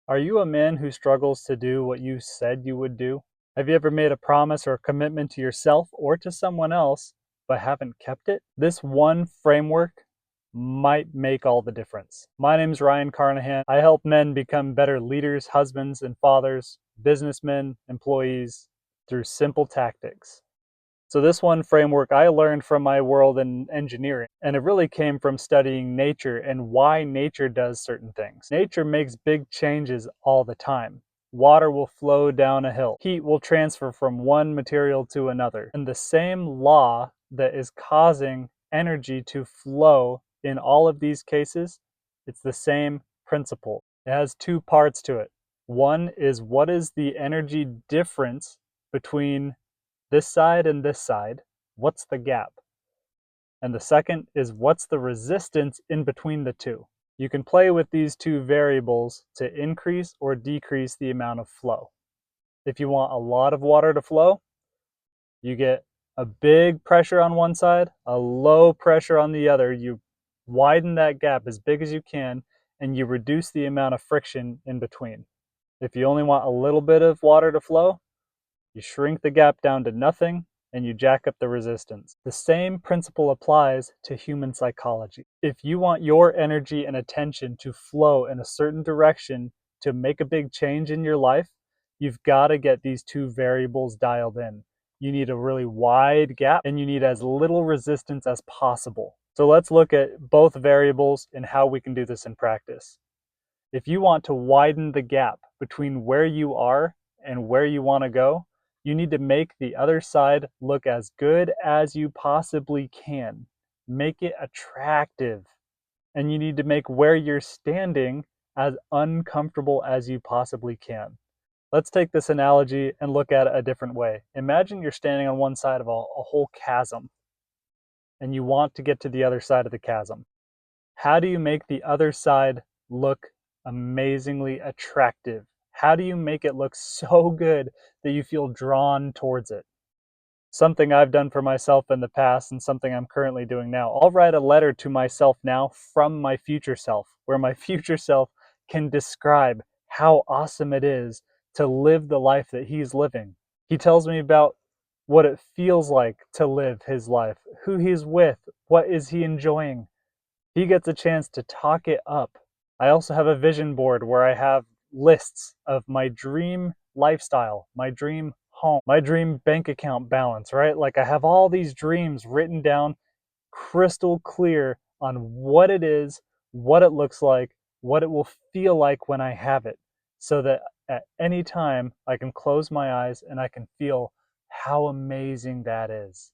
Are you a man who struggles to do what you said you would do? Have you ever made a promise or a commitment to yourself or to someone else but haven't kept it? This one framework might make all the difference. My name is Ryan Carnahan. I help men become better leaders, husbands, and fathers, businessmen, employees through simple tactics. So this one framework I learned from my world in engineering, and it really came from studying nature and why nature does certain things. Nature makes big changes all the time. Water will flow down a hill. Heat will transfer from one material to another. And the same law that is causing energy to flow in all of these cases, it's the same principle. It has two parts to it. One is, what is the energy difference between this side and this side? What's the gap? And the second is, what's the resistance in between the two? You can play with these two variables to increase or decrease the amount of flow. If you want a lot of water to flow, you get a big pressure on one side, a low pressure on the other. You widen that gap as big as you can, and you reduce the amount of friction in between. If you only want a little bit of water to flow, you shrink the gap down to nothing and you jack up the resistance. The same principle applies to human psychology. If you want your energy and attention to flow in a certain direction to make a big change in your life, you've got to get these two variables dialed in. You need a really wide gap and you need as little resistance as possible. So let's look at both variables and how we can do this in practice. If you want to widen the gap between where you are and where you want to go, you need to make the other side look as good as you possibly can. Make it attractive. And you need to make where you're standing as uncomfortable as you possibly can. Let's take this analogy and look at it a different way. Imagine you're standing on one side of a whole chasm and you want to get to the other side of the chasm. How do you make the other side look amazingly attractive? How do you make it look so good that you feel drawn towards it? Something I've done for myself in the past and something I'm currently doing now. I'll write a letter to myself now from my future self, where my future self can describe how awesome it is to live the life that he's living. He tells me about what it feels like to live his life, who he's with, what is he enjoying. He gets a chance to talk it up. I also have a vision board where I have lists of my dream lifestyle, my dream home, my dream bank account balance, right? Like I have all these dreams written down crystal clear on what it is, what it looks like, what it will feel like when I have it, so that at any time I can close my eyes and I can feel how amazing that is.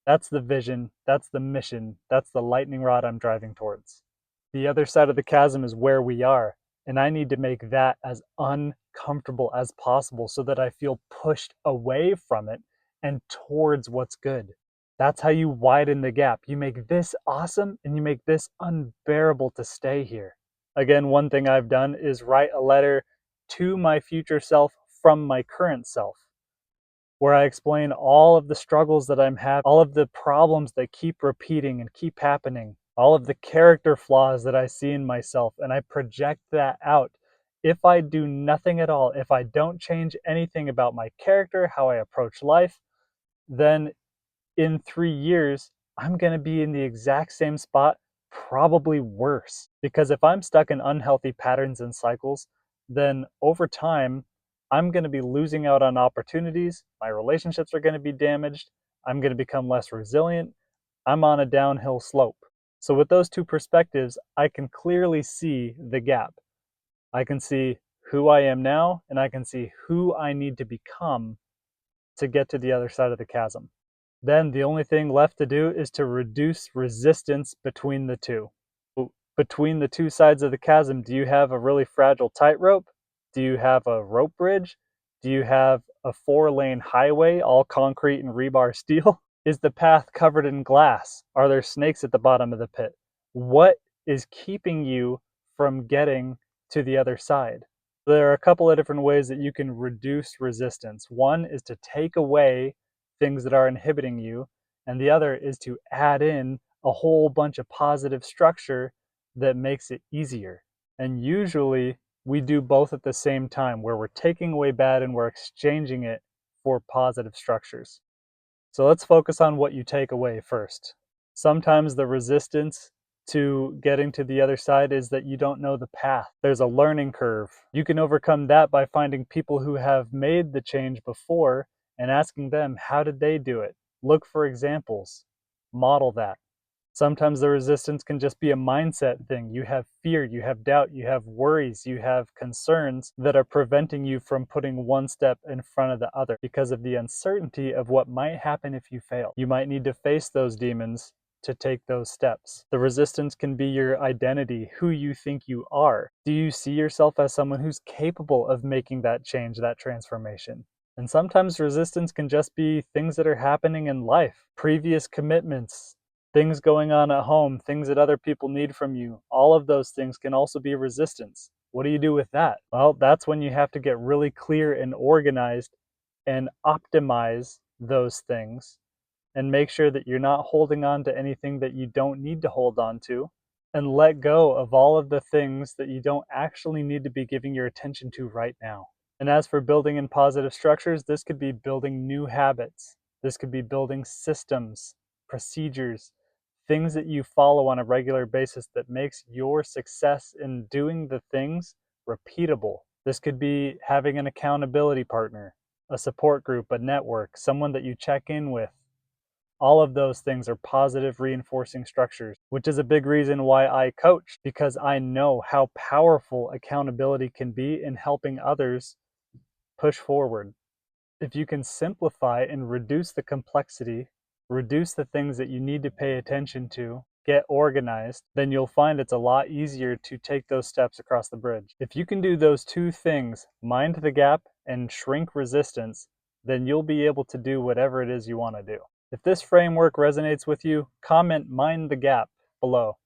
That's the vision, that's the mission, that's the lightning rod I'm driving towards. The other side of the chasm is where we are, and I need to make that as uncomfortable as possible so that I feel pushed away from it and towards what's good. That's how you widen the gap. You make this awesome and you make this unbearable to stay here. Again, one thing I've done is write a letter to my future self from my current self, where I explain all of the struggles that I'm having, all of the problems that keep repeating and keep happening, all of the character flaws that I see in myself, and I project that out. If I do nothing at all, if I don't change anything about my character, how I approach life, then in 3 years, I'm going to be in the exact same spot, probably worse. Because if I'm stuck in unhealthy patterns and cycles, then over time, I'm going to be losing out on opportunities. My relationships are going to be damaged. I'm going to become less resilient. I'm on a downhill slope. So, with those two perspectives, I can clearly see the gap. I can see who I am now, and I can see who I need to become to get to the other side of the chasm. Then the only thing left to do is to reduce resistance between the two. Between the two sides of the chasm, do you have a really fragile tightrope? Do you have a rope bridge? Do you have a 4-lane highway, all concrete and rebar steel? Is the path covered in glass? Are there snakes at the bottom of the pit? What is keeping you from getting to the other side? There are a couple of different ways that you can reduce resistance. One is to take away things that are inhibiting you, and the other is to add in a whole bunch of positive structure that makes it easier. And usually we do both at the same time, where we're taking away bad and we're exchanging it for positive structures. So let's focus on what you take away first. Sometimes the resistance to getting to the other side is that you don't know the path. There's a learning curve. You can overcome that by finding people who have made the change before and asking them, how did they do it? Look for examples. Model that. Sometimes the resistance can just be a mindset thing. You have fear, you have doubt, you have worries, you have concerns that are preventing you from putting one step in front of the other because of the uncertainty of what might happen if you fail. You might need to face those demons to take those steps. The resistance can be your identity, who you think you are. Do you see yourself as someone who's capable of making that change, that transformation? And sometimes resistance can just be things that are happening in life, previous commitments, things going on at home, things that other people need from you. All of those things can also be resistance. What do you do with that? Well, that's when you have to get really clear and organized and optimize those things and make sure that you're not holding on to anything that you don't need to hold on to, and let go of all of the things that you don't actually need to be giving your attention to right now. And as for building in positive structures, this could be building new habits. This could be building systems, procedures, things that you follow on a regular basis that makes your success in doing the things repeatable. This could be having an accountability partner, a support group, a network, someone that you check in with. All of those things are positive reinforcing structures, which is a big reason why I coach, because I know how powerful accountability can be in helping others push forward. If you can simplify and reduce the complexity, reduce the things that you need to pay attention to, get organized, then you'll find it's a lot easier to take those steps across the bridge. If you can do those two things, mind the gap and shrink resistance, then you'll be able to do whatever it is you want to do. If this framework resonates with you, comment "mind the gap" below.